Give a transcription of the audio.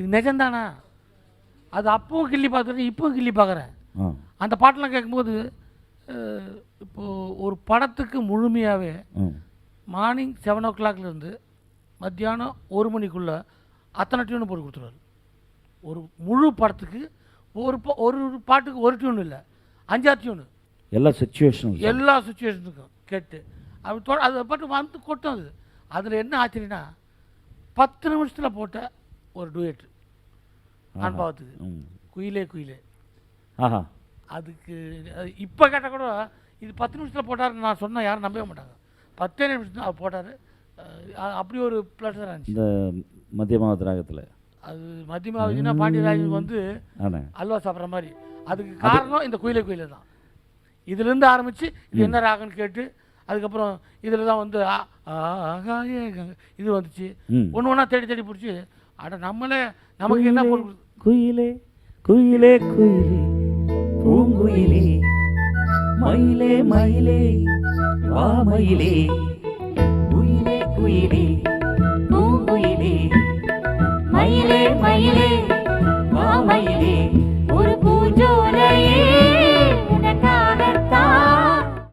இது நிஜம்தானா? அது அப்பவும் கிள்ளி பார்த்துருக்கேன், இப்பவும் கிள்ளி பார்க்குறேன். அந்த பாட்டெலாம் கேட்கும்போது இப்போது ஒரு படத்துக்கு முழுமையாகவே மார்னிங் 7 o'clockலேருந்து மத்தியானம் 1 மணிக்குள்ளே அத்தனை டியூனு போட்டு கொடுத்துருவாரு. ஒரு முழு படத்துக்கு ஒரு பாட்டுக்கு ஒரு டியூன் இல்லை, 5-6 டியூனு, எல்லா சுச்சுவேஷனுக்கும் கேட்டு அப்படி அதை பாட்டு வந்து கொட்டும். அது அதில் என்ன ஆச்சரியன்னா 10 நிமிஷத்தில் போட்ட ஒரு டூயட் அனுபவத்துக்கு, குயிலே குயிலே. அதுக்கு இப்போ கேட்டால் கூட இது 10 நிமிஷத்தில் போட்டாருன்னு நான் சொன்னால் யாரும் நம்பவே மாட்டாங்க. 10 நிமிஷத்தில் அவர் போட்டார். அப்படி ஒரு ப்ளஸ் இருந்துச்சு இந்த மத்தியமாவதி ராகத்தில். அது மத்தியமாவதினா பாண்டியராஜனுக்கு வந்து அல்வா சாப்பிட்ற மாதிரி. அதுக்கு காரணம் இந்த குயிலே குயிலே தான். இதுலேருந்து ஆரம்பித்து இது என்ன ராகம்னு கேட்டு அதுக்கப்புறம் இதில் தான் வந்து இது வந்துச்சு. ஒன்று ஒன்றா தேடி தேடி பிடிச்சி அட நமக்கு என்ன பொருள். குயிலே குயிலே குயிலே பூங்குயிலே மயிலே மயிலே வா மயிலே குயிலே குயிலே